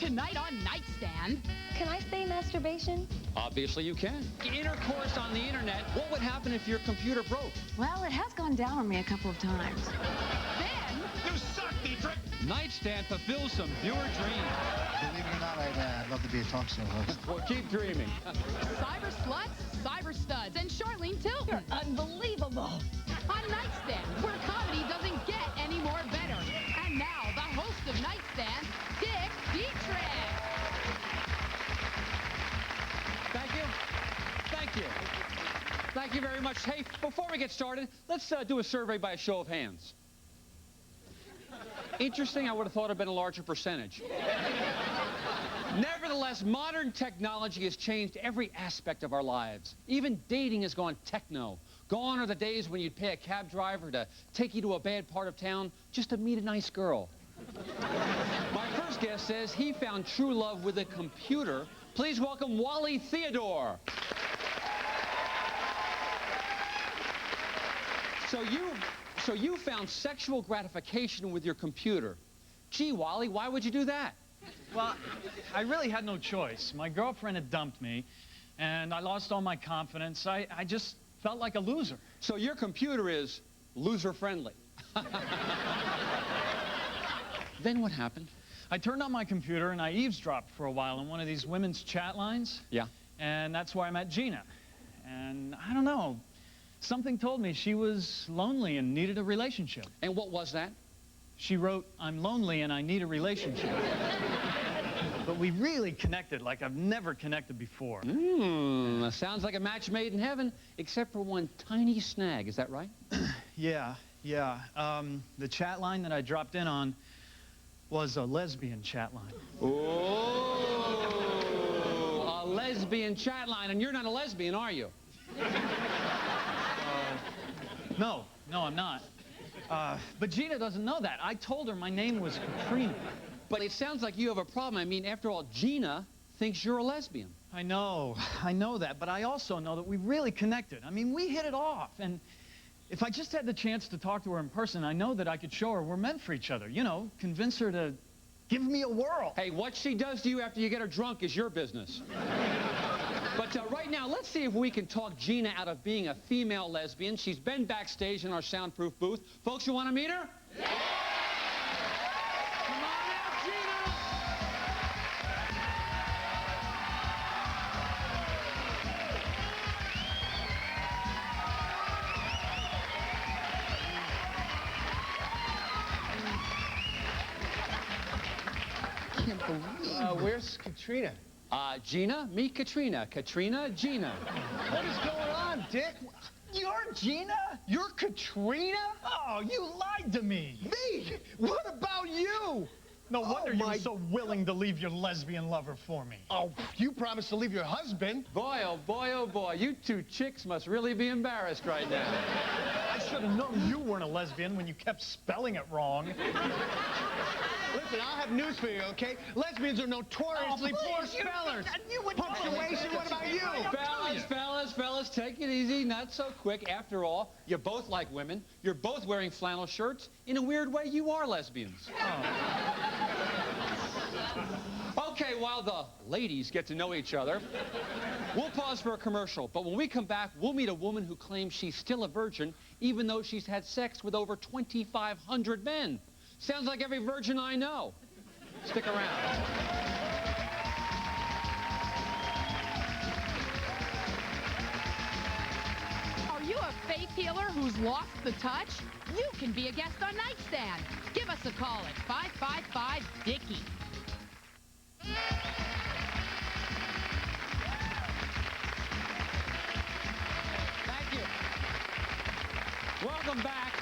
Tonight on Nightstand. Can I say masturbation? Obviously you can. Intercourse on the internet. What would happen if your computer broke? Well, it has gone down on me a couple of times. Then, You suck, Dietrick! Nightstand fulfills some viewer dreams. Believe it or not, I'd love to be a talk show host. Well, keep dreaming. cyber sluts, cyber studs, and Charlene Tilton. You're unbelievable. On Nightstand, where comedy doesn't get any more better. And now, the host of Nightstand, Dietrick. Thank you. Thank you. Thank you very much. Hey, before we get started, let's do a survey by a show of hands. Interesting, I would have thought it'd been a larger percentage. Nevertheless, modern technology has changed every aspect of our lives. Even dating has gone techno. Gone are the days when you'd pay a cab driver to take you to a bad part of town just to meet a nice girl. My first guest says he found true love with a computer. Please welcome Wally Theodore. So you found sexual gratification with your computer. Gee, Wally, why would you do that? Well, I really had no choice. My girlfriend had dumped me, and I lost all my confidence. I just felt like a loser. So your computer is loser-friendly. Then what happened? I turned on my computer and I eavesdropped for a while on one of these women's chat lines. Yeah. And that's where I met Gina. And I don't know, something told me she was lonely and needed a relationship. And what was that? She wrote, "I'm lonely and I need a relationship." But we really connected like I've never connected before. Sounds like a match made in heaven, except for one tiny snag. Is that right? Yeah. The chat line that I dropped in on was a lesbian chat line. Oh, a lesbian chat line. And you're not a lesbian, are you? No, I'm not. But Gina doesn't know that. I told her my name was Katrina. But it sounds like you have a problem. I mean, after all, Gina thinks you're a lesbian. I know that, but I also know that we really connected. I mean, we hit it off, and if I just had the chance to talk to her in person, I know that I could show her we're meant for each other. You know, convince her to give me a whirl. Hey, what she does to you after you get her drunk is your business. But right now, let's see if we can talk Gina out of being a female lesbian. She's been backstage in our soundproof booth. Folks, you want to meet her? Yeah! Come on out, Gina! I can't believe Where's Katrina? Gina, meet Katrina. Katrina, Gina. What is going on, Dick? You're Gina? You're Katrina? Oh, you lied to me. Me? What about you? No wonder you were my- so willing to leave your lesbian lover for me. Oh, you promised to leave your husband. Boy, oh boy, oh boy. You two chicks must really be embarrassed right now. I should have known you weren't a lesbian when you kept spelling it wrong. Listen, I'll have news for you, okay? Lesbians are notoriously poor spellers. Punctuation, what about you? Fellas, take it easy, not so quick. After all, you both like women. You're both wearing flannel shirts. In a weird way, you are lesbians. Okay, while the ladies get to know each other, we'll pause for a commercial. But when we come back, we'll meet a woman who claims she's still a virgin, even though she's had sex with over 2,500 men. Sounds like every virgin I know. Stick around. Are you a faith healer who's lost the touch? You can be a guest on Nightstand. Give us a call at 555-DICKY. Thank you. Welcome back.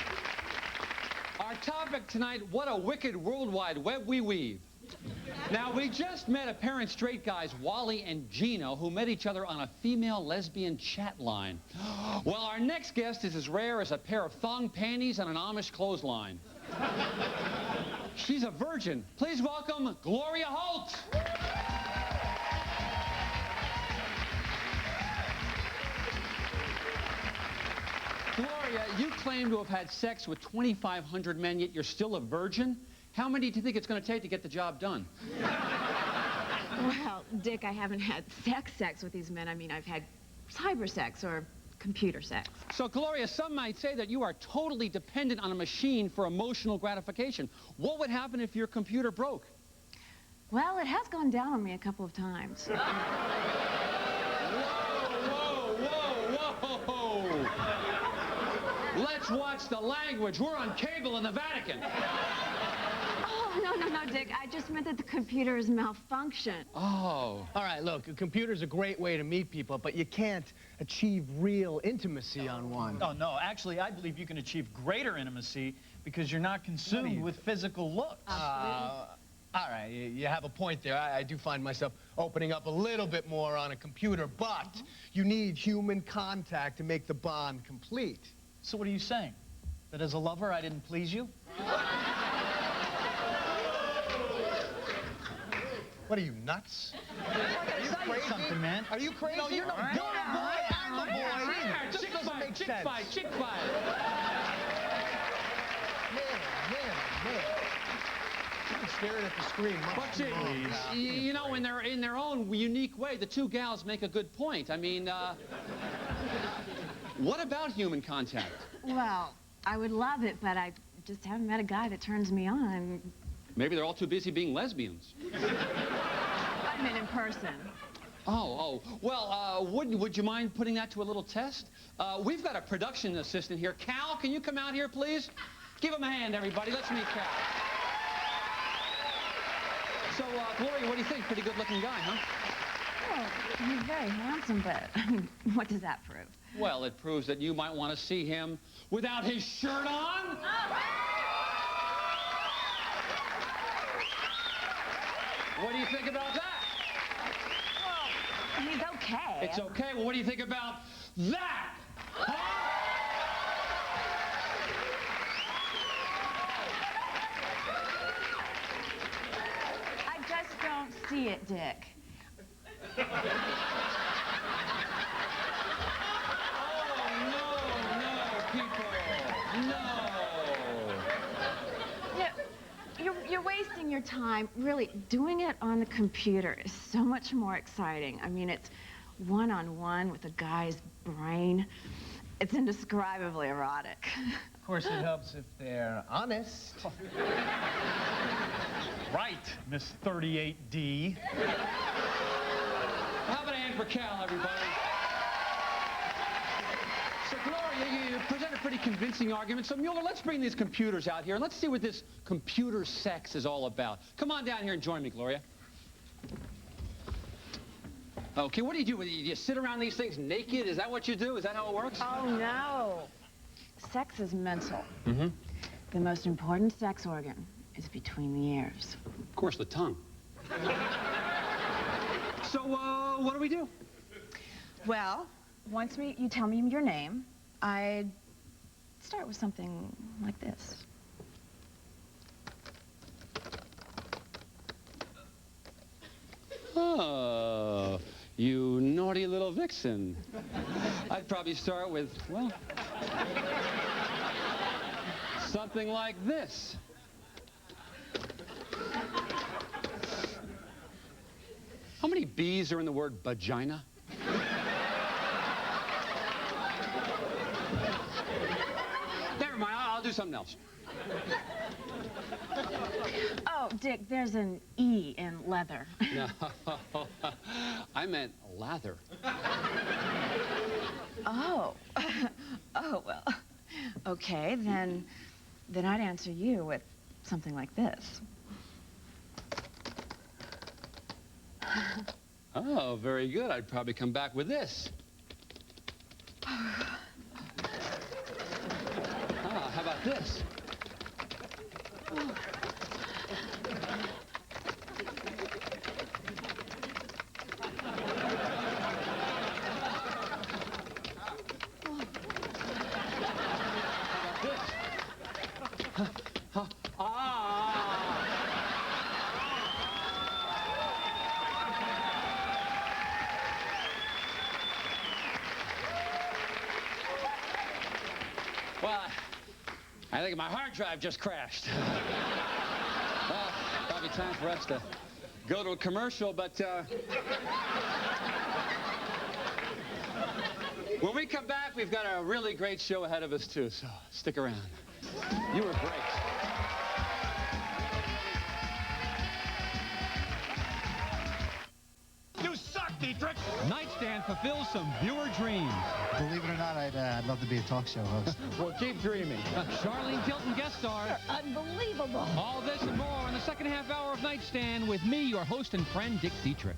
Our topic tonight, what a wicked worldwide web we weave. Now, we just met a pair of straight guys, Wally and Gino, who met each other on a female lesbian chat line. Well, our next guest is as rare as a pair of thong panties on an Amish clothesline. She's a virgin. Please welcome Gloria Holt. Gloria, you claim to have had sex with 2,500 men, yet you're still a virgin. How many do you think it's going to take to get the job done? Well, Dick, I haven't had sex with these men. I mean, I've had cyber sex or computer sex. So, Gloria, some might say that you are totally dependent on a machine for emotional gratification. What would happen if your computer broke? Well, it has gone down on me a couple of times. Whoa, whoa, whoa, whoa! Let's watch the language. We're on cable in the Vatican. Oh, no, Dick. I just meant that the computer is malfunctioned. Oh. All right, look, a computer's a great way to meet people, but you can't achieve real intimacy on one. Oh, no, actually, I believe you can achieve greater intimacy because you're not consumed with physical looks. All right, you have a point there. I do find myself opening up a little bit more on a computer, but you need human contact to make the bond complete. So what are you saying? That as a lover, I didn't please you? What are you, nuts? Are you crazy? Something, man. Are you crazy? No, you're no boy. I'm the boy. This Chick doesn't make fight, chick sense. fight, chick fight. Man. I'm staring at the screen. But you know, in their own unique way, the two gals make a good point. I mean, what about human contact? Well, I would love it, but I just haven't met a guy that turns me on. Maybe they're all too busy being lesbians. I mean in person. Oh. Well, would you mind putting that to a little test? We've got a production assistant here. Cal, can you come out here, please? Give him a hand, everybody. Let's meet Cal. So, Gloria, what do you think? Pretty good-looking guy, huh? Well, he's very handsome, but I mean, what does that prove? Well, it proves that you might want to see him without his shirt on. What do you think about that? Well, he's okay. It's okay. Well, what do you think about that? Huh? I just don't see it, Dick. Oh, no, people. No. You're wasting your time. Really, doing it on the computer is so much more exciting. I mean, it's one-on-one with a guy's brain. It's indescribably erotic. Of course, it helps if they're honest. Right, Miss 38D. How about a hand for Cal, everybody? So, Gloria, you present a pretty convincing argument. So, Mueller, let's bring these computers out here and let's see what this computer sex is all about. Come on down here and join me, Gloria. Okay, what do? You sit around these things naked? Is that what you do? Is that how it works? Oh, no. Sex is mental. Mm-hmm. The most important sex organ is between the ears. Of course, the tongue. So, what do we do? Well, once you tell me your name, I'd start with something like this. Oh, you naughty little vixen. I'd probably start with, well, something like this. How many B's are in the word vagina? Never mind, I'll do something else. Oh, Dick, there's an E in leather. No, I meant lather. Oh. Oh, well. Okay, then I'd answer you with something like this. Oh, very good. I'd probably come back with this. Ah, how about this? Well, I think my hard drive just crashed. Well, probably time for us to go to a commercial, but when we come back, we've got a really great show ahead of us, too, so stick around. You were great. You suck, Dietrick! Nightstand fulfills some viewer dreams. Believe it or not, I'd love to be a talk show host. Well, keep dreaming. Charlene Tilton guest star. Unbelievable. All this and more in the second half hour of Nightstand with me, your host and friend, Dick Dietrick.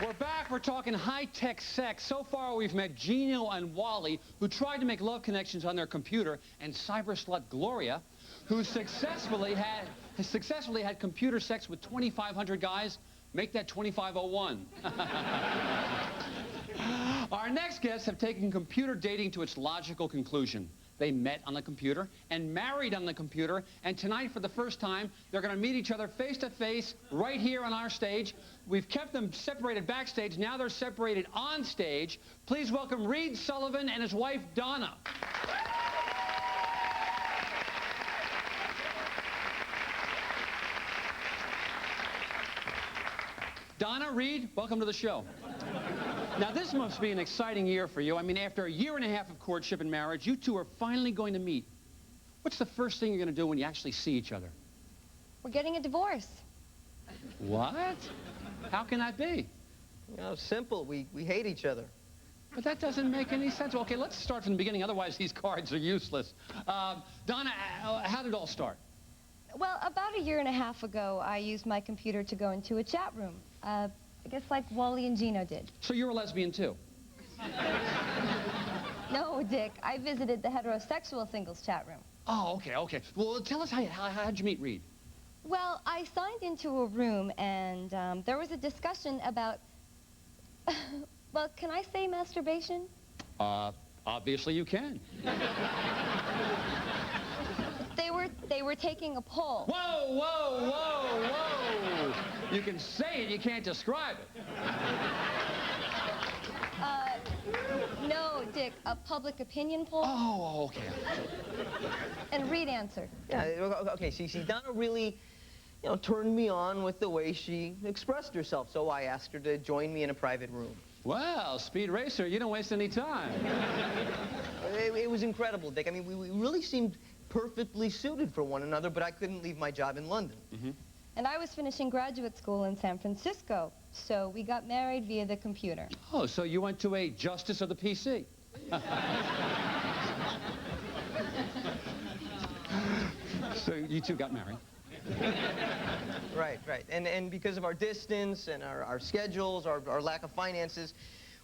We're back. We're talking high-tech sex. So far, we've met Gino and Wally, who tried to make love connections on their computer, and cyber slut Gloria, who successfully had computer sex with 2,500 guys. Make that 2,501. Our next guests have taken computer dating to its logical conclusion. They met on the computer and married on the computer, and tonight, for the first time, they're going to meet each other face-to-face right here on our stage. We've kept them separated backstage. Now they're separated on stage. Please welcome Reed Sullivan and his wife, Donna. Donna, Reed, welcome to the show. Now, this must be an exciting year for you. I mean, after a year and a half of courtship and marriage, you two are finally going to meet. What's the first thing you're going to do when you actually see each other? We're getting a divorce. What? How can that be? You know, simple. We hate each other. But that doesn't make any sense. Okay, let's start from the beginning. Otherwise, these cards are useless. Donna, how did it all start? Well, about a year and a half ago, I used my computer to go into a chat room. I guess like Wally and Gino did. So you're a lesbian, too? No, Dick. I visited the heterosexual singles chat room. Oh, okay. Well, tell us how'd you meet Reed? Well, I signed into a room, and there was a discussion about... well, can I say masturbation? Obviously you can. They were taking a poll. Whoa! You can say it, you can't describe it. No, Dick, a public opinion poll. Oh, okay. And Reed answered. Yeah, okay, see, Donna really, you know, turned me on with the way she expressed herself, so I asked her to join me in a private room. Well, Speed Racer, you don't waste any time. It was incredible, Dick. I mean, we really seemed perfectly suited for one another, but I couldn't leave my job in London. Mm-hmm. And I was finishing graduate school in San Francisco, so we got married via the computer. Oh, so you went to a justice of the PC. So you two got married. Right. And because of our distance and our schedules, our lack of finances,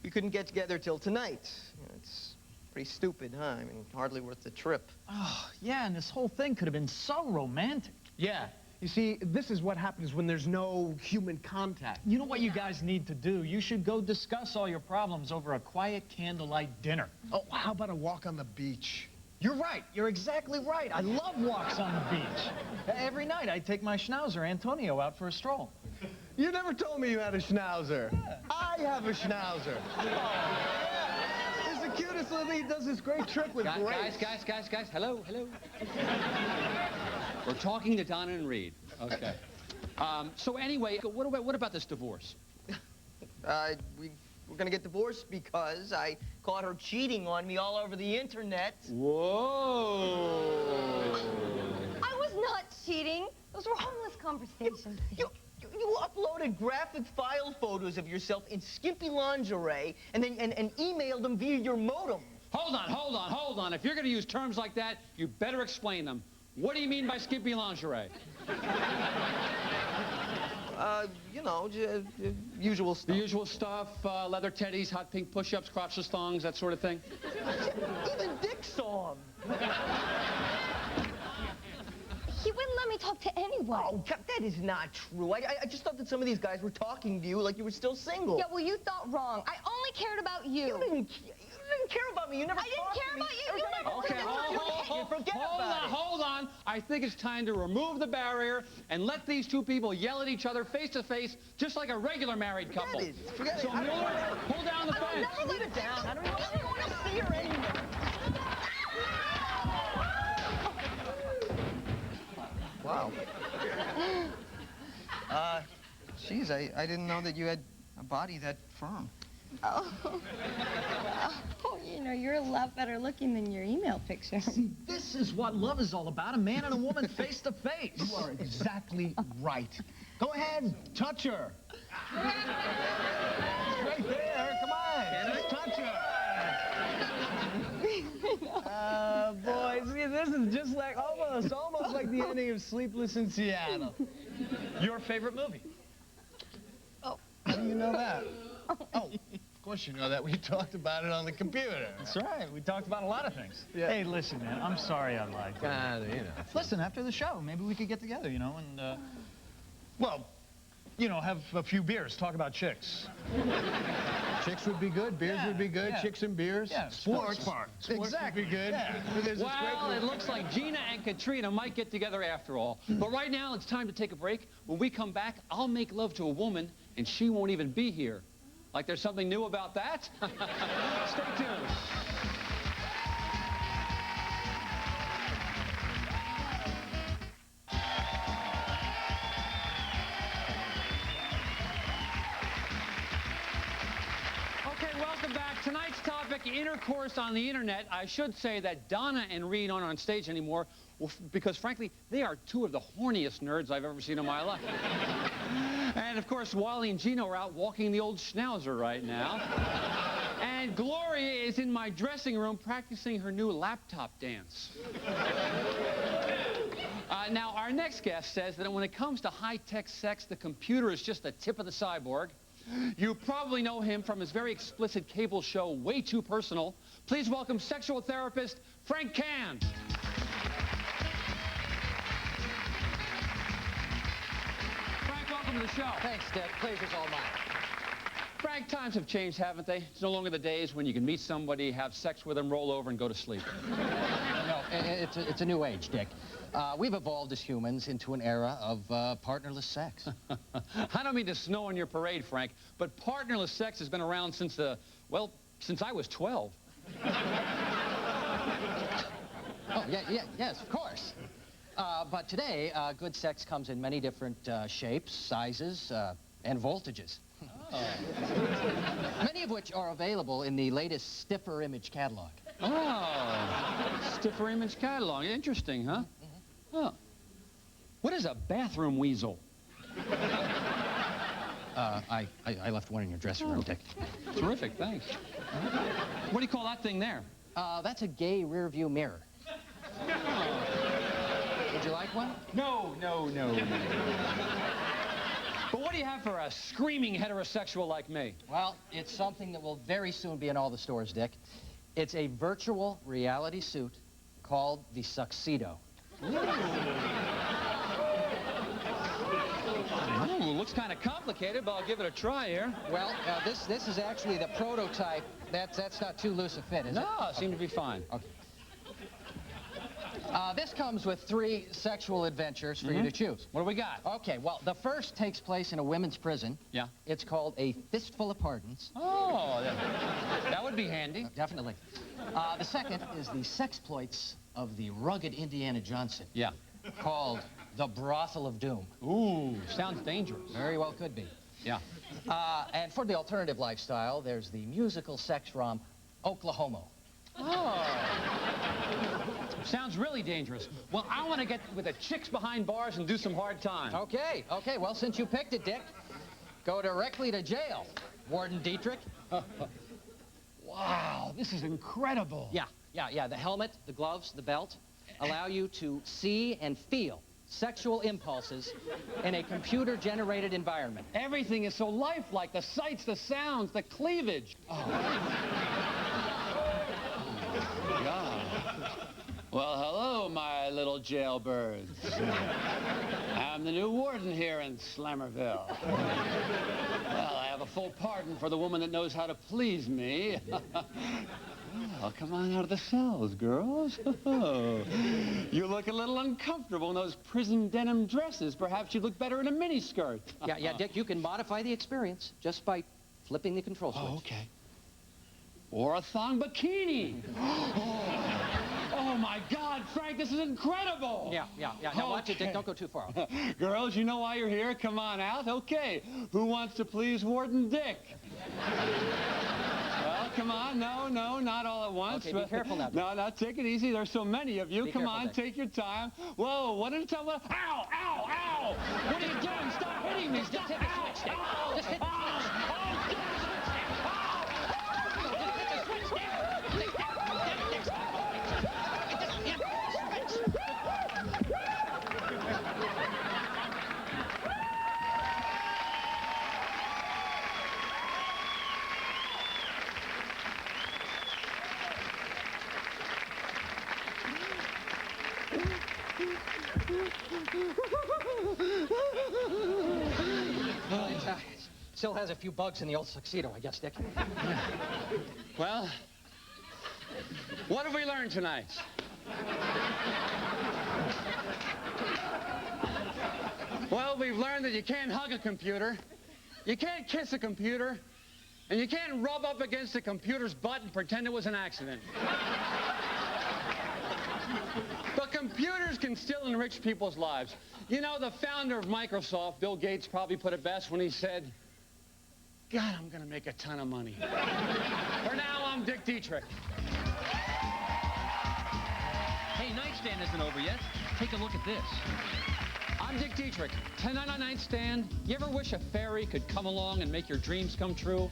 we couldn't get together till tonight. You know, it's pretty stupid, huh? I mean, hardly worth the trip. Oh, yeah, and this whole thing could have been so romantic. Yeah. You see, this is what happens when there's no human contact. You know what you guys need to do? You should go discuss all your problems over a quiet candlelight dinner. Oh, how about a walk on the beach? You're right. You're exactly right. I love walks on the beach. Every night I take my schnauzer, Antonio, out for a stroll. You never told me you had a schnauzer. Yeah. I have a schnauzer. Oh, yeah. He's the cutest little, he does this great trick with grapes. Guys, hello. We're talking to Donna and Reed. Okay. So anyway, what about this divorce? We're gonna get divorced because I caught her cheating on me all over the internet. Whoa! I was not cheating. Those were harmless conversations. You uploaded graphic file photos of yourself in skimpy lingerie and emailed them via your modem. Hold on. If you're gonna use terms like that, you better explain them. What do you mean by skimpy lingerie? You know, usual stuff. The usual stuff, leather teddies, hot pink push-ups, crotchless thongs, that sort of thing? Even Dick saw them. He wouldn't let me talk to anyone. Oh, that is not true. I just thought that some of these guys were talking to you like you were still single. Yeah, well, you thought wrong. I only cared about you. You didn't care about me. You never I didn't care about you. Hold on. I think it's time to remove the barrier and let these two people yell at each other face to face, just like a regular married couple. Forget it. So Mueller, pull down the fence. Never let it down. I don't even want to see her anymore. Wow. Geez, I didn't know that you had a body that firm. Oh. Oh, you know, you're a lot better looking than your email picture. See, this is what love is all about, a man and a woman face to face. You are exactly right. Go ahead, touch her. It's right there, come on. Just touch her. Boy, see, this is just like, almost like the ending of Sleepless in Seattle. Your favorite movie? Oh. How do you know that? Oh, of course you know that. We talked about it on the computer. That's right. We talked about a lot of things. Yeah. Hey, listen, man, I'm sorry I lied. You know. Listen, after the show, maybe we could get together, you know, and, well, you know, have a few beers, talk about chicks. Chicks would be good, beers would be good, chicks and beers. Yeah, sports Exactly. Would be good. Yeah. Well, it looks like Gina and Katrina might get together after all. But right now, it's time to take a break. When we come back, I'll make love to a woman, and she won't even be here. Like there's something new about that? Stay tuned. Okay, welcome back. Tonight's topic, intercourse on the internet. I should say that Donna and Reed aren't on stage anymore because, frankly, they are two of the horniest nerds I've ever seen in my life. And, of course, Wally and Gino are out walking the old schnauzer right now. And Gloria is in my dressing room practicing her new laptop dance. Now, our next guest says that when it comes to high-tech sex, the computer is just the tip of the cyborg. You probably know him from his very explicit cable show, Way Too Personal. Please welcome sexual therapist Frank Can. Frank, welcome to the show. Thanks, Dick. Pleasure's all mine. Frank, times have changed, haven't they? It's no longer the days when you can meet somebody, have sex with them, roll over, and go to sleep. No, it's a new age, Dick. We've evolved as humans into an era of partnerless sex. I don't mean to snow on your parade, Frank, but partnerless sex has been around since since I was 12. Oh, yes, of course. But today, good sex comes in many different shapes, sizes, and voltages. Oh. Many of which are available in the latest Stiffer Image catalog. Oh, Stiffer Image catalog. Interesting, huh? Mm-hmm. Oh. What is a bathroom weasel? I left one in your dressing room, Dick. Terrific, thanks. What do you call that thing there? That's a gay rear view mirror. Would you like one? No. But what do you have for a screaming heterosexual like me? Well, it's something that will very soon be in all the stores, Dick. It's a virtual reality suit called the Succedo. Ooh, looks kind of complicated, but I'll give it a try here. Well, this is actually the prototype. That's not too loose a fit, is it? No, it seemed to be fine. Okay. This comes with 3 sexual adventures for you to choose. What do we got? Okay, well, the first takes place in a women's prison. Yeah. It's called A Fistful of Pardons. Oh, that would be handy. Definitely. The second is the sexploits of the rugged Indiana Johnson. Yeah. Called The Brothel of Doom. Ooh, sounds dangerous. Very well could be. Yeah. And for the alternative lifestyle, there's the musical sex rom Oklahoma. Oh. Sounds really dangerous. Well, I want to get with the chicks behind bars and do some hard time. Okay. Well, since you picked it, Dick, go directly to jail, Warden Dietrick. Wow, this is incredible. Yeah. The helmet, the gloves, the belt allow you to see and feel sexual impulses in a computer-generated environment. Everything is so lifelike. The sights, the sounds, the cleavage. Oh. God. Well, hello, my little jailbirds. I'm the new warden here in Slammerville. Well, I have a full pardon for the woman that knows how to please me. Well, come on out of the cells, girls. You look a little uncomfortable in those prison denim dresses. Perhaps you'd look better in a miniskirt. Yeah, Dick, you can modify the experience just by flipping the control switch. Oh, okay. Or a thong bikini. Oh, Oh, my God, Frank, this is incredible. Yeah. Now watch it, Dick. Don't go too far. Girls, you know why you're here. Come on out. Okay. Who wants to please Warden Dick? Well, come on. No, not all at once. Okay, be careful now, Dick. No, take it easy. There's so many of you. Be Come careful, on, Dick. take your time. Whoa, what did it tell me? Ow, ow, ow! What are you doing? Stop hitting me. Just hit the switch, Dick. Just hit the switch. Still has a few bugs in the old tuxedo, I guess, Dick. Well, what have we learned tonight? Well, we've learned that you can't hug a computer, you can't kiss a computer, and you can't rub up against a computer's butt and pretend it was an accident. But computers can still enrich people's lives. You know, the founder of Microsoft, Bill Gates, probably put it best when he said, God, I'm going to make a ton of money. For now, I'm Dick Dietrick. Hey, Nightstand isn't over yet. Take a look at this. I'm Dick Dietrick. Tonight on Nightstand, you ever wish a fairy could come along and make your dreams come true?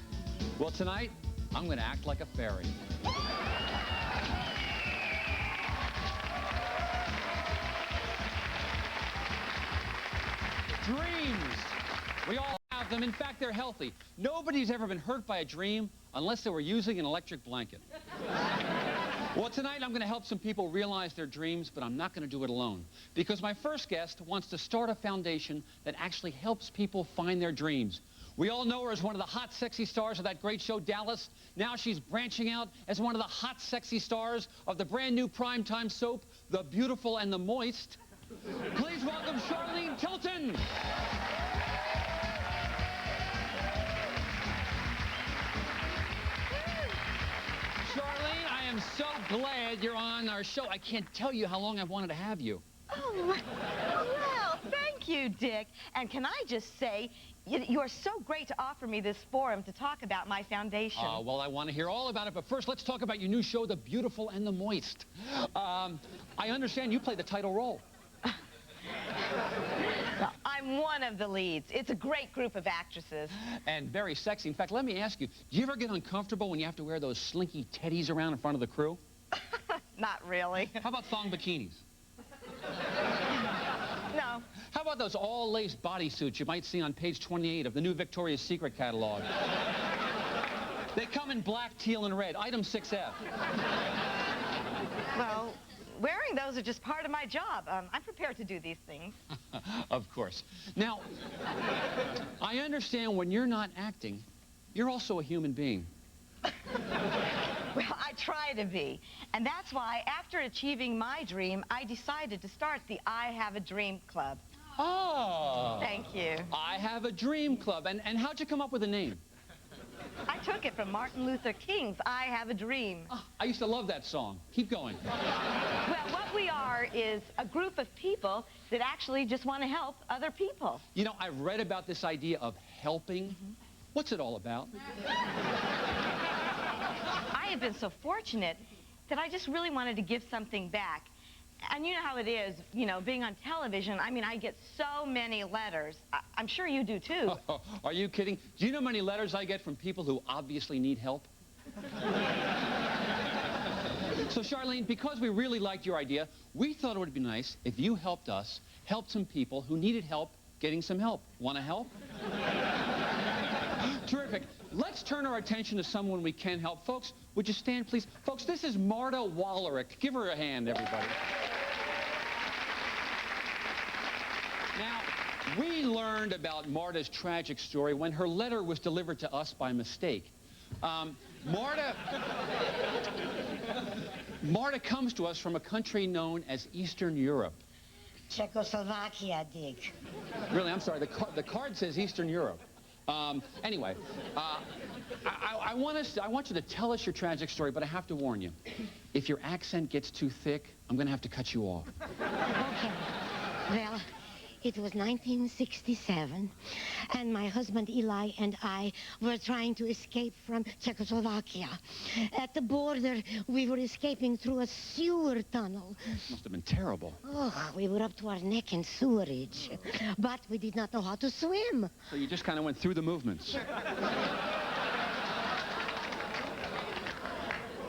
Well, tonight, I'm going to act like a fairy. Dreams. We all have them. In fact, they're healthy. Nobody's ever been hurt by a dream unless they were using an electric blanket. Well, tonight I'm going to help some people realize their dreams, but I'm not going to do it alone. Because my first guest wants to start a foundation that actually helps people find their dreams. We all know her as one of the hot, sexy stars of that great show, Dallas. Now she's branching out as one of the hot, sexy stars of the brand new primetime soap, The Beautiful and the Moist. Please welcome Charlene Tilton. Charlene, I am so glad you're on our show. I can't tell you how long I've wanted to have you. Oh, well, thank you, Dick. And can I just say, you are so great to offer me this forum to talk about my foundation. Well, I want to hear all about it, but first let's talk about your new show, The Beautiful and the Moist. I understand you play the title role. Well, I'm one of the leads. It's a great group of actresses. And very sexy. In fact, let me ask you, do you ever get uncomfortable when you have to wear those slinky teddies around in front of the crew? Not really. How about thong bikinis? No. How about those all-lace bodysuits you might see on page 28 of the new Victoria's Secret catalog? They come in black, teal, and red. Item 6F. Well, wearing those are just part of my job. I'm prepared to do these things. Of course. Now, I understand when you're not acting, you're also a human being. Well, I try to be. And that's why, after achieving my dream, I decided to start the I Have a Dream Club. Oh. Thank you. I Have a Dream Club. And how'd you come up with the name? I took it from Martin Luther King's I Have a Dream. Oh, I used to love that song. Keep going. Well, what we are is a group of people that actually just want to help other people. You know, I've read about this idea of helping. Mm-hmm. What's it all about? I have been so fortunate that I just really wanted to give something back. And you know how it is, you know, being on television. I mean, I get so many letters. I'm sure you do, too. Oh, are you kidding? Do you know how many letters I get from people who obviously need help? So, Charlene, because we really liked your idea, we thought it would be nice if you helped us help some people who needed help getting some help. Want to help? Terrific. Let's turn our attention to someone we can help. Folks, would you stand, please? Folks, this is Marta Wallerick. Give her a hand, everybody. Now, we learned about Marta's tragic story when her letter was delivered to us by mistake. Marta comes to us from a country known as Eastern Europe. Czechoslovakia, Dick. Really, I'm sorry. The card says Eastern Europe. Anyway, I want you to tell us your tragic story, but I have to warn you. If your accent gets too thick, I'm going to have to cut you off. Okay. Well, it was 1967, and my husband Eli and I were trying to escape from Czechoslovakia. At the border, we were escaping through a sewer tunnel. This must have been terrible. Oh, we were up to our neck in sewerage, but we did not know how to swim. So you just kind of went through the movements.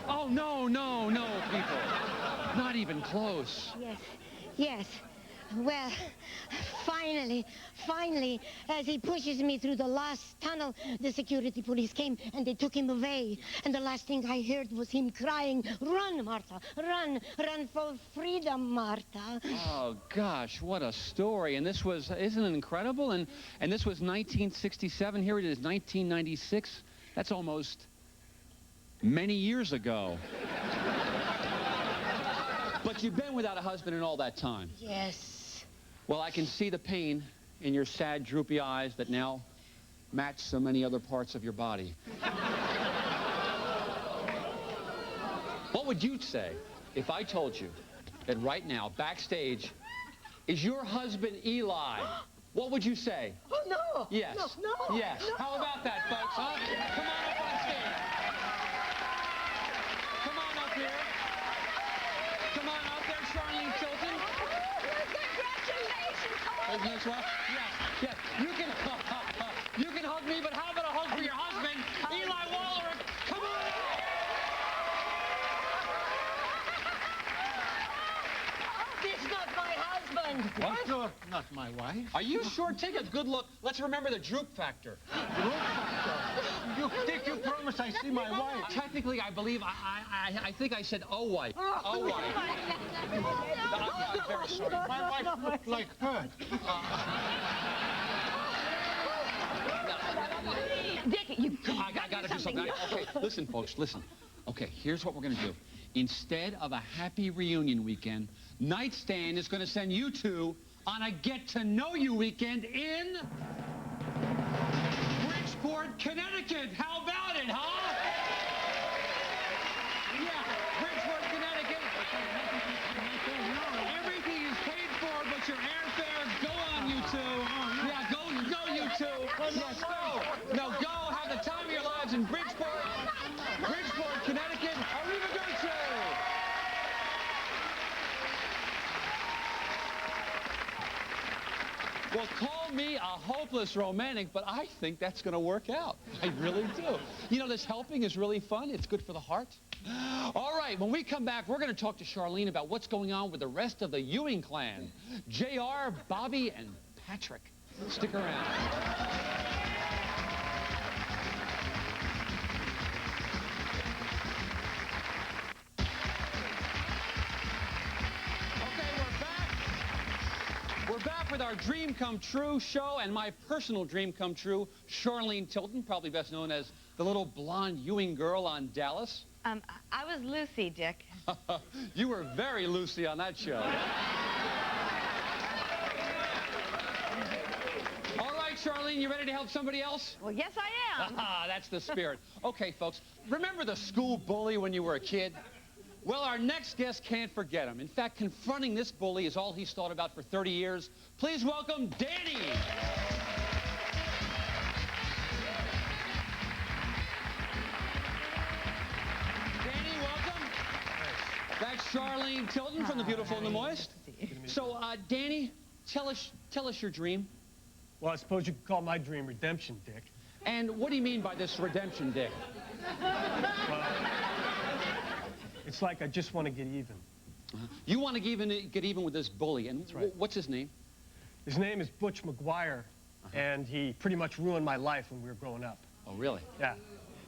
Oh, no, people. Not even close. Yes. Well, finally, as he pushes me through the last tunnel, the security police came and they took him away. And the last thing I heard was him crying, "Run, Martha, run for freedom, Martha." Oh, gosh, what a story. And this was, isn't it incredible? And this was 1967. Here it is, 1996. That's almost many years ago. But you've been without a husband in all that time. Yes. Well, I can see the pain in your sad, droopy eyes that now match so many other parts of your body. What would you say if I told you that right now, backstage, is your husband Eli? What would you say? Oh, no. Yes. No. Yes. No. How about that, folks, huh? Come on up on stage. Come on up here. Come on up there, Charlene Tilton. Isn't this well? Yes. You can hug me, but how about a hug for your husband, Eli Wallerick? Come on up! This is not my husband. What? You're not my wife. Are you sure? Take a good look. Let's remember the droop factor. Droop factor? You promised I see my wife. Technically, I believe, I think I said wife. Wife. I'm very sorry. My wife looked like her. Dick, you I got to do something. Okay, listen, folks, listen. Okay, here's what we're going to do. Instead of a happy reunion weekend, Nightstand is going to send you two on a get-to-know-you weekend in Bridgeport, Connecticut. How about it, huh? Yeah, Bridgeport, Connecticut. Everything is paid for but your airfare. Go on, you two. Yeah, go, you two. Yes, go. No, go. Have the time of your lives in Bridgeport, Connecticut. Arrivederci. Well, call me a hopeless romantic, but I think that's going to work out. I really do. You know, this helping is really fun. It's good for the heart. All right, when we come back, we're going to talk to Charlene about what's going on with the rest of the Ewing clan. JR, Bobby, and Patrick. Stick around. We're back with our Dream Come True show and my personal dream come true, Charlene Tilton, probably best known as the little blonde Ewing girl on Dallas. I was Lucy, Dick. You were very Lucy on that show. All right, Charlene, you ready to help somebody else? Well, yes, I am. That's the spirit. Okay, folks, remember the school bully when you were a kid? Well, our next guest can't forget him. In fact, confronting this bully is all he's thought about for 30 years. Please welcome Danny. Danny, welcome. That's Charlene Tilton from The Beautiful and the Moist. So, Danny, tell us your dream. Well, I suppose you could call my dream redemption, Dick. And what do you mean by this redemption, Dick? Well, it's like I just want to get even. You want to get even with this bully, and that's right. What's his name? His name is Butch McGuire, and he pretty much ruined my life when we were growing up. Oh, really? Yeah.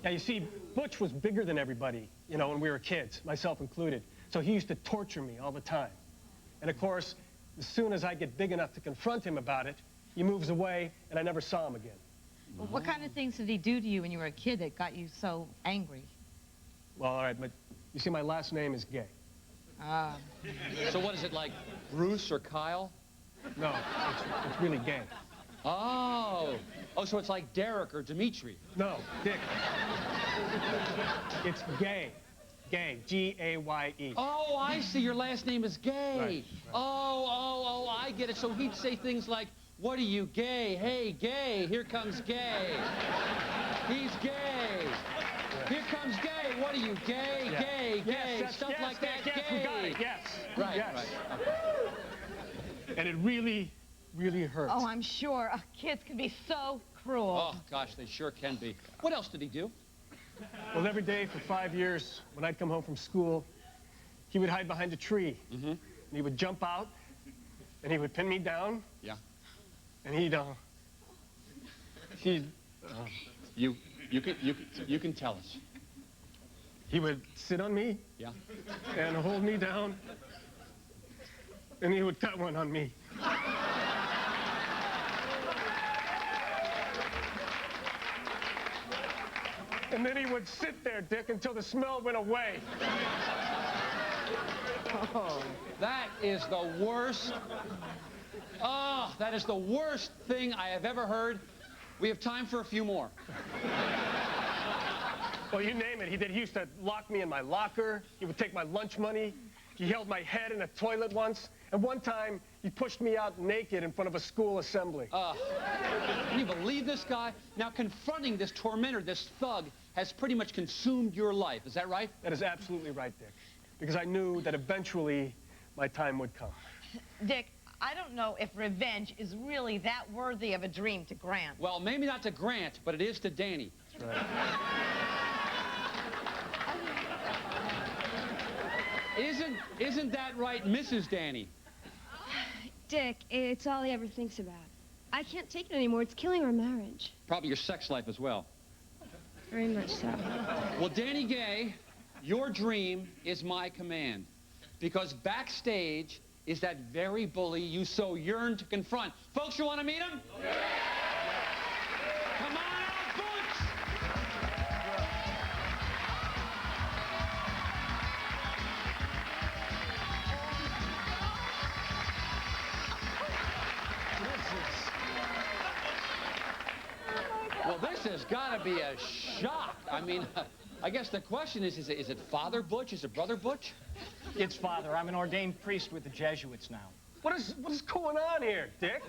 Yeah, you see, Butch was bigger than everybody, you know, when we were kids, myself included. So he used to torture me all the time. And of course, as soon as I get big enough to confront him about it, he moves away, and I never saw him again. Well, what kind of things did he do to you when you were a kid that got you so angry? Well, all right, but you see, my last name is Gay. Ah. So what is it, like Bruce or Kyle? No, it's really Gay. Oh. Oh, so it's like Derek or Dimitri. No, Dick. It's Gay. Gay. G-A-Y-E. Oh, I see. Your last name is Gay. Right. Oh, I get it. So he'd say things like, what are you, gay? Hey, gay. Here comes Gay. He's gay. Here comes Gay. What are you, gay? Yeah. Gay, gay. Yes, Stuff like Dick, that. yes, Gay. we got it. Yes. Right, yes. right. Okay. And it really, really hurts. Oh, I'm sure. Kids can be so cruel. Oh, gosh, they sure can be. What else did he do? Well, every day for 5 years, when I'd come home from school, he would hide behind a tree. Mm-hmm. And he would jump out, and he would pin me down. Yeah. And You can tell us. he would sit on me. Yeah. And hold me down. And he would cut one on me. And then he would sit there, Dick, until the smell went away. Oh, that is the worst. Oh, that is the worst thing I have ever heard. We have time for a few more. Well, you name it. He did. He used to lock me in my locker. He would take my lunch money. He held my head in a toilet once. And one time, he pushed me out naked in front of a school assembly. Can you believe this guy? Now, confronting this tormentor, this thug, has pretty much consumed your life. Is that right? That is absolutely right, Dick. Because I knew that eventually my time would come. Dick, I don't know if revenge is really that worthy of a dream to Grant. Well, maybe not to Grant, but it is to Danny. That's right. Isn't that right, Mrs. Danny? Dick, it's all he ever thinks about. I can't take it anymore. It's killing our marriage. Probably your sex life as well. Very much so. Well, Danny Gay, your dream is my command. Because backstage is that very bully you so yearn to confront. Folks, you want to meet him? Yeah. Come on out, Butch! Well, this has got to be a shock. I mean, I guess the question is it Father Butch? Is it Brother Butch? It's Father. I'm an ordained priest with the Jesuits now. What is going on here, Dick?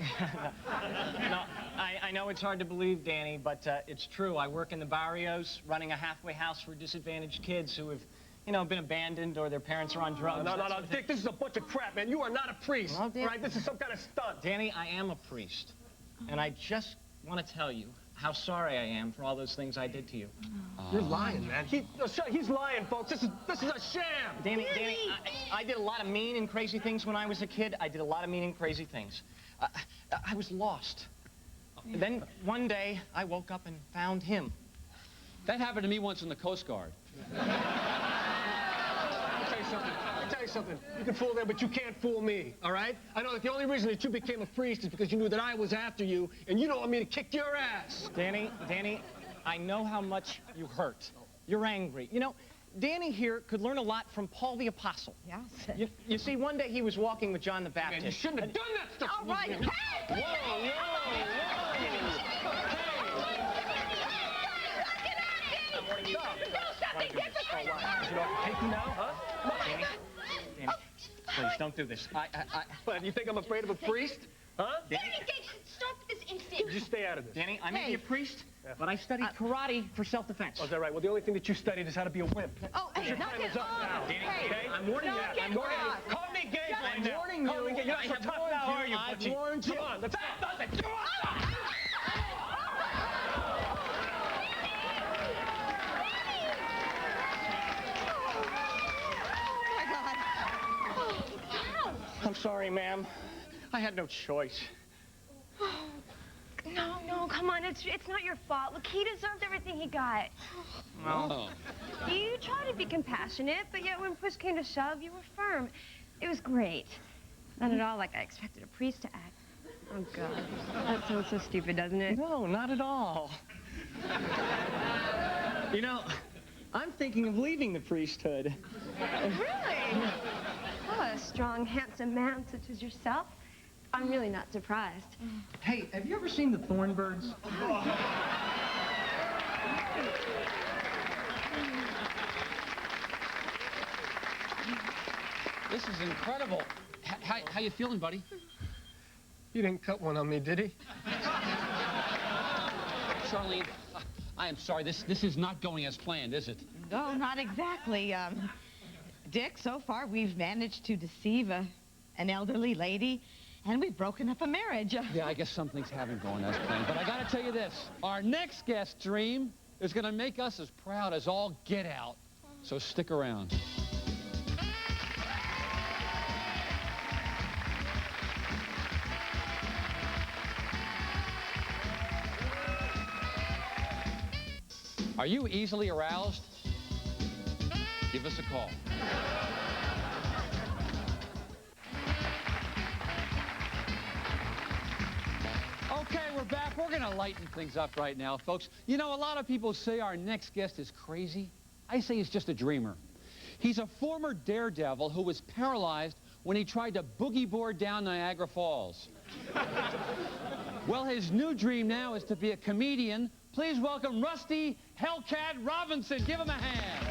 No, I know it's hard to believe, Danny, but it's true. I work in the barrios, running a halfway house for disadvantaged kids who have, been abandoned or their parents are on drugs. No, Dick, this is a bunch of crap, man. You are not a priest, well, right? This is some kind of stunt. Danny, I am a priest, and I just want to tell you how sorry I am for all those things I did to you. You're lying, man. He's lying, folks. This is a sham. Danny, I did a lot of mean and crazy things when I was a kid. I did a lot of mean and crazy things. I was lost. And then one day, I woke up and found him. That happened to me once in the Coast Guard. I'll tell you something. You can fool them, but you can't fool me, all right? I know that the only reason that you became a priest is because you knew that I was after you, and you don't want me to kick your ass. Danny, I know how much you hurt. You're angry. Danny here could learn a lot from Paul the Apostle. Yes. You see, one day he was walking with John the Baptist. Man, you shouldn't have done that stuff. All right. Hey! Whoa! Take me now, huh? Danny, please, don't do this. What, you think I'm afraid of a priest? Huh? Danny, Stop this instant. You stay out of this. Danny, I may be a priest, but I studied karate for self-defense. Oh, is that right? Well, the only thing that you studied is how to be a wimp. Oh, hey, Your knock time it is up off. now. Danny, Okay? I'm warning you. Knock it I'm warning off. you. Call me gay right now. warning Call me you. gay. You're not I so have tough warned now, you. are you, I've Butchie? warned you. Come on, let's go. I'm sorry, ma'am. I had no choice. No, come on. It's not your fault. Look, he deserved everything he got. Oh. You tried to be compassionate, but yet when push came to shove, you were firm. It was great. Not at all like I expected a priest to act. Oh, God. That sounds so stupid, doesn't it? No, not at all. I'm thinking of leaving the priesthood. Really? Oh, a strong, handsome man such as yourself. I'm really not surprised. Hey, have you ever seen the Thornbirds? This is incredible. How you feeling, buddy? He didn't cut one on me, did he? Charlene, I am sorry. This is not going as planned, is it? No, not exactly. Dick, so far we've managed to deceive an elderly lady, and we've broken up a marriage. Yeah, I guess some things haven't gone as planned. But I got to tell you this. Our next guest dream is going to make us as proud as all get out. So stick around. Are you easily aroused? Give us a call. Okay, we're back. We're going to lighten things up right now, folks. You know, a lot of people say our next guest is crazy. I say he's just a dreamer. He's a former daredevil who was paralyzed when he tried to boogie board down Niagara Falls. Well, his new dream now is to be a comedian. Please welcome Rusty Hellcat Robinson. Give him a hand.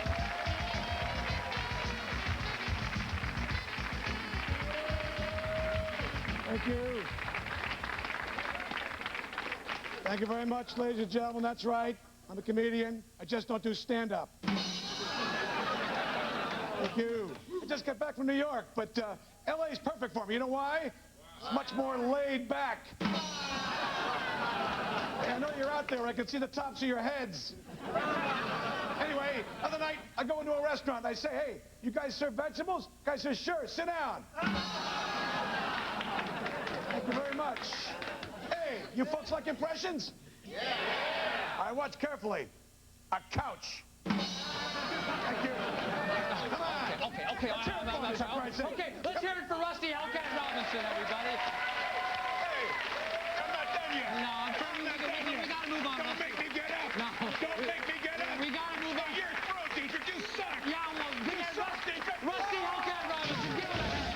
Thank you. Thank you very much, ladies and gentlemen. That's right. I'm a comedian. I just don't do stand-up. Thank you. I just got back from New York, but L.A. is perfect for me. You know why? It's much more laid back. I know you're out there. I can see the tops of your heads. Anyway, other night, I go into a restaurant. I say, hey, you guys serve vegetables? Guy says, sure, sit down. Thank you very much. Hey, you folks like impressions? Yeah. All right, watch carefully. A couch. Thank you. Come on. Okay, let's hear it for Rusty Hellcat Robinson, everybody. Hey, I'm not done yet. No, I'm trying to we gotta move on. Don't make me get up. No. Don't make me get up. We gotta move on. You're throat, Dietrick. You suck. Yeah, well, You suck, Dietrick. Rusty Hellcat Robinson, give it a hand.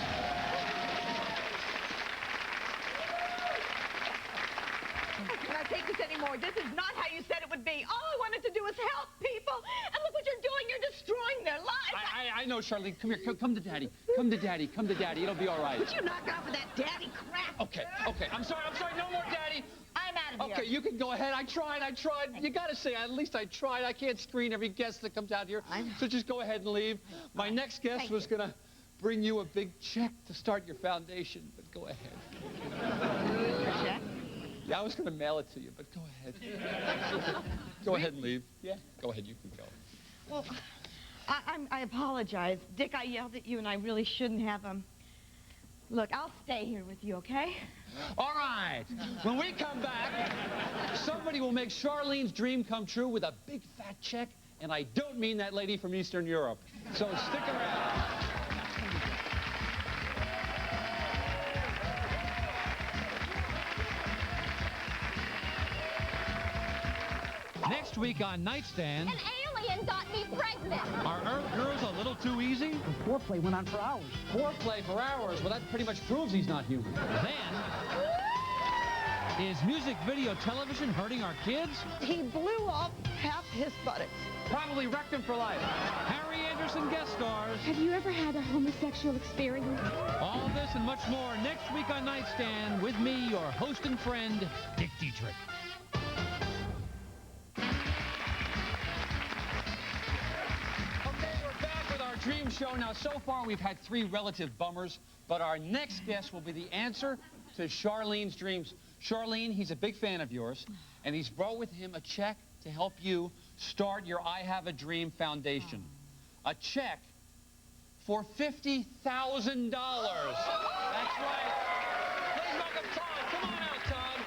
I cannot take this anymore. This is not how you said it would be. All I wanted to do was help people. And look what you're doing. You're destroying their lives. I know, Charlene. Come here. Come to Daddy. Come to Daddy. Come to Daddy. It'll be all right. Would you knock off with that daddy crap? Okay. I'm sorry. No more Daddy. I'm out of here. Okay, you can go ahead. I tried. You got to say, at least I tried. I can't screen every guest that comes out here. So just go ahead and leave. My next guest was going to bring you a big check to start your foundation, but go ahead. Check? Yeah, I was going to mail it to you, but go ahead. Go ahead and leave. Yeah, go ahead. You can go. Well, I apologize. Dick, I yelled at you, and I really shouldn't have. Look, I'll stay here with you, okay? All right. When we come back, somebody will make Charlene's dream come true with a big fat check, and I don't mean that lady from Eastern Europe. So stick around. Next week on Nightstand... An alien got me pregnant! Are Earth girls a little too easy? Foreplay went on for hours. Foreplay for hours? Well, that pretty much proves he's not human. Then... Is music video television hurting our kids? He blew off half his buttocks. Probably wrecked him for life. Harry Anderson guest stars. Have you ever had a homosexual experience? All this and much more next week on Nightstand with me, your host and friend, Dick Dietrick. Dream show. Now, so far, we've had 3 relative bummers, but our next guest will be the answer to Charlene's dreams. Charlene, he's a big fan of yours, and he's brought with him a check to help you start your I Have a Dream Foundation. A check for $50,000. That's right. Please welcome Todd. Come on out, Todd.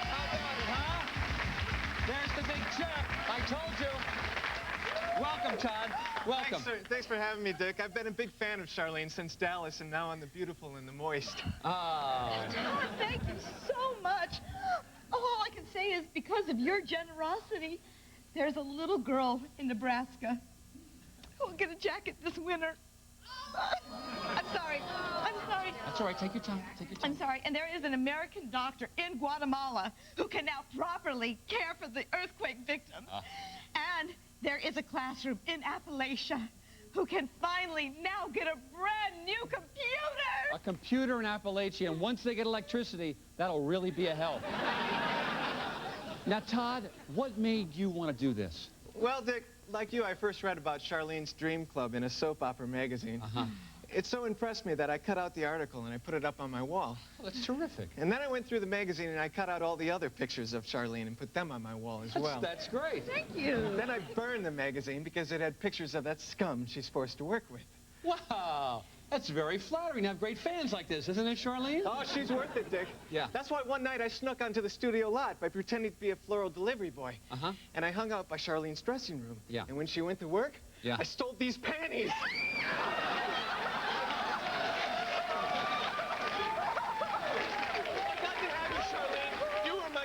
How about it, huh? There's the big check. I told you. Welcome, Todd. Welcome. Thanks for having me, Dick. I've been a big fan of Charlene since Dallas, and now on The Beautiful and the Moist. Oh. Todd, thank you so much. All I can say is because of your generosity, there's a little girl in Nebraska who will get a jacket this winter. I'm sorry. I'm sorry. That's all right. Take your time. Take your time. I'm sorry. And there is an American doctor in Guatemala who can now properly care for the earthquake victims. And there is a classroom in Appalachia who can finally now get a brand new computer. A computer in Appalachia, and once they get electricity, that'll really be a help. Now, Todd, what made you want to do this? Well, Dick, like you, I first read about Charlene's Dream Club in a soap opera magazine. It so impressed me that I cut out the article and I put it up on my wall. Oh, that's terrific. And then I went through the magazine and I cut out all the other pictures of Charlene and put them on my wall as well. That's great. Thank you. And then I burned the magazine because it had pictures of that scum she's forced to work with. Wow. That's very flattering to have great fans like this, isn't it, Charlene? Oh, she's worth it, Dick. Yeah. That's why one night I snuck onto the studio lot by pretending to be a floral delivery boy. And I hung out by Charlene's dressing room. Yeah. And when she went to work, I stole these panties.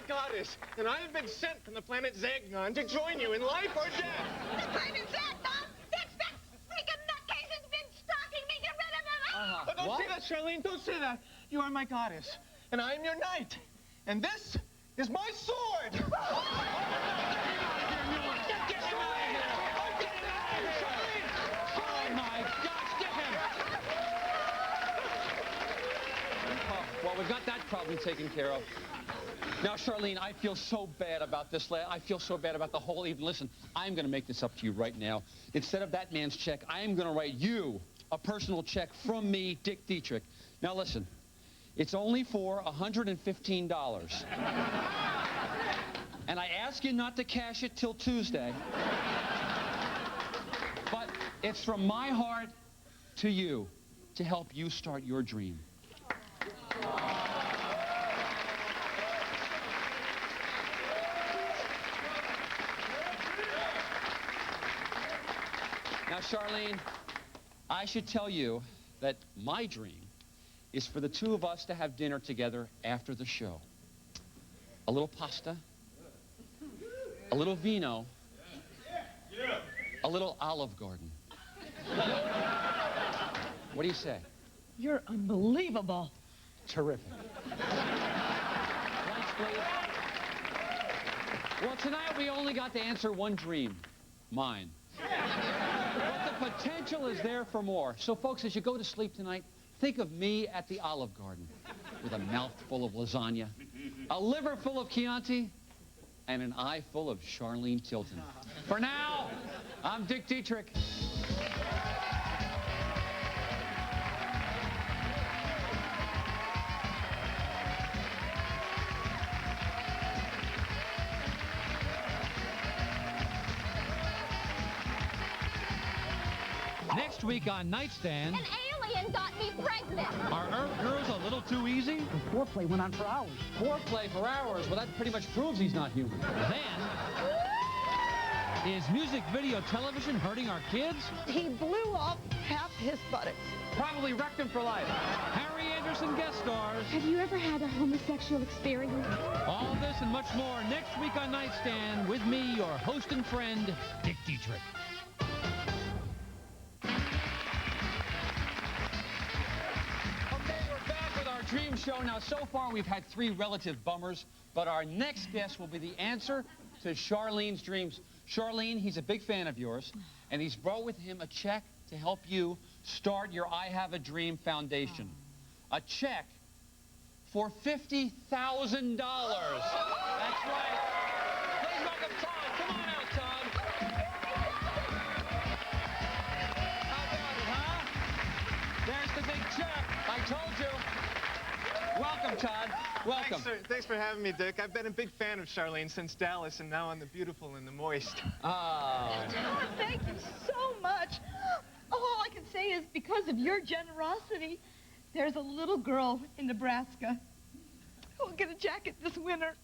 Goddess, and I have been sent from the planet Zagnon to join you in life or death. The planet Zagnon? That freaking nutcase has been stalking me. Get rid of him. But don't say that, Charlene. Don't say that. You are my goddess, and I am your knight. And this is my sword. Get him out of here. Charlene! Oh, my gosh, get him! Oh, well, we've got that problem taken care of. Now, Charlene, I feel so bad about this. I feel so bad about the whole evening. Listen, I'm going to make this up to you right now. Instead of that man's check, I am going to write you a personal check from me, Dick Dietrick. Now, listen, it's only for $115. And I ask you not to cash it till Tuesday. But it's from my heart to you to help you start your dream. Now, Charlene, I should tell you that my dream is for the two of us to have dinner together after the show. A little pasta, a little vino, a little Olive Garden. What do you say? You're unbelievable. Terrific. Thanks, please. Well, tonight we only got to answer one dream, mine. But the potential is there for more. So, folks, as you go to sleep tonight, think of me at the Olive Garden with a mouthful of lasagna, a liver full of Chianti, and an eye full of Charlene Tilton. For now, I'm Dick Dietrick. Next week on Nightstand, An alien got me pregnant. are Earth girls a little too easy? Foreplay went on for hours. Foreplay for hours. Well, that pretty much proves he's not human. Then, is music video television hurting our kids? He blew off half his buttocks. Probably wrecked him for life. Harry Anderson guest stars. Have you ever had a homosexual experience? All this and much more next week on Nightstand with me, your host and friend, Dick Dietrick. Dream show. Now, so far, we've had 3 relative bummers, but our next guest will be the answer to Charlene's dreams. Charlene, he's a big fan of yours, and he's brought with him a check to help you start your I Have a Dream Foundation. A check for $50,000. That's right. Please welcome Todd. Come on out, Todd. How about it, huh? There's the big check. I told you. Welcome, Todd. Welcome. Thanks for having me, Dick. I've been a big fan of Charlene since Dallas and now on The Beautiful and the Moist. Oh. Thank you so much. All I can say is because of your generosity, there's a little girl in Nebraska who'll get a jacket this winter.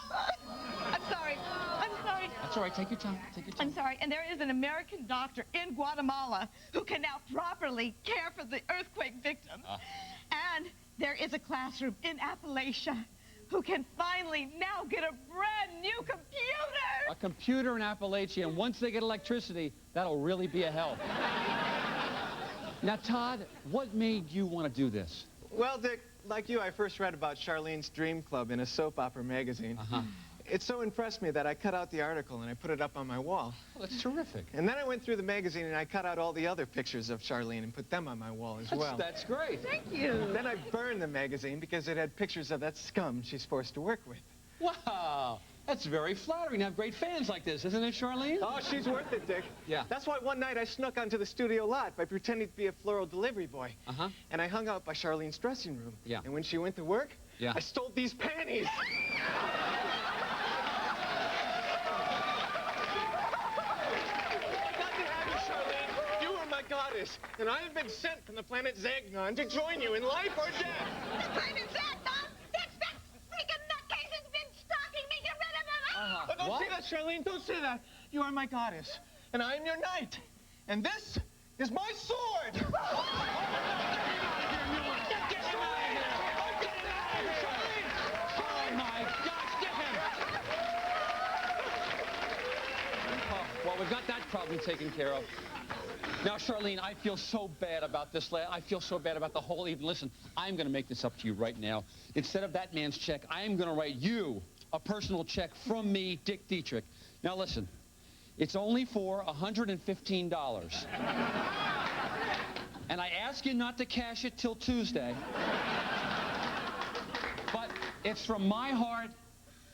I'm sorry. I'm sorry. That's all right. Take your time. Take your time. I'm sorry. And there is an American doctor in Guatemala who can now properly care for the earthquake victims. And there is a classroom in Appalachia who can finally now get a brand new computer. A computer in Appalachia, and once they get electricity, that'll really be a help. Now, Todd, what made you want to do this? Well, Dick, like you, I first read about Charlene's Dream Club in a soap opera magazine. It so impressed me that I cut out the article and I put it up on my wall. Well, that's terrific. And then I went through the magazine and I cut out all the other pictures of Charlene and put them on my wall as well. That's great. Thank you. Then I burned the magazine because it had pictures of that scum she's forced to work with. Wow. That's very flattering to have great fans like this, isn't it, Charlene? Oh, she's worth it, Dick. Yeah. That's why one night I snuck onto the studio lot by pretending to be a floral delivery boy. And I hung out by Charlene's dressing room. Yeah. And when she went to work, I stole these panties. Goddess, and I have been sent from the planet Zagnon to join you in life or death. The planet Zagnon? That freaking nutcase has been stalking me. Get rid of him. Don't say that, Charlene. Don't say that. You are my goddess, and I am your knight. And this is my sword. Get him out of here. Get him out of here. Get him out of here. Charlene. Oh, my gosh, get him. Oh, well, we've got that problem taken care of. Now, Charlene, I feel so bad about this. I feel so bad about the whole evening. Listen, I'm going to make this up to you right now. Instead of that man's check, I am going to write you a personal check from me, Dick Dietrick. Now, listen, it's only for $115. And I ask you not to cash it till Tuesday. But it's from my heart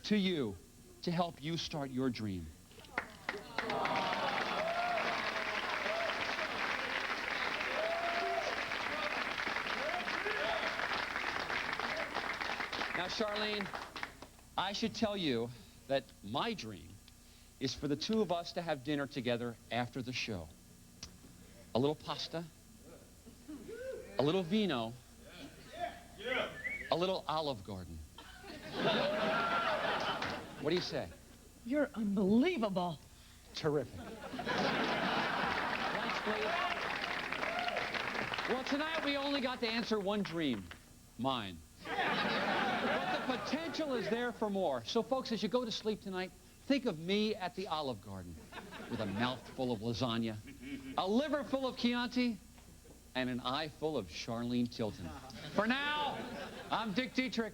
to you to help you start your dream. Now, Charlene, I should tell you that my dream is for the two of us to have dinner together after the show. A little pasta, a little vino, a little Olive Garden. What do you say? You're unbelievable. Terrific. Lights, please. Well, tonight we only got to answer one dream, mine. But the potential is there for more. So, folks, as you go to sleep tonight, think of me at the Olive Garden with a mouthful of lasagna, a liver full of Chianti, and an eye full of Charlene Tilton. For now, I'm Dick Dietrick.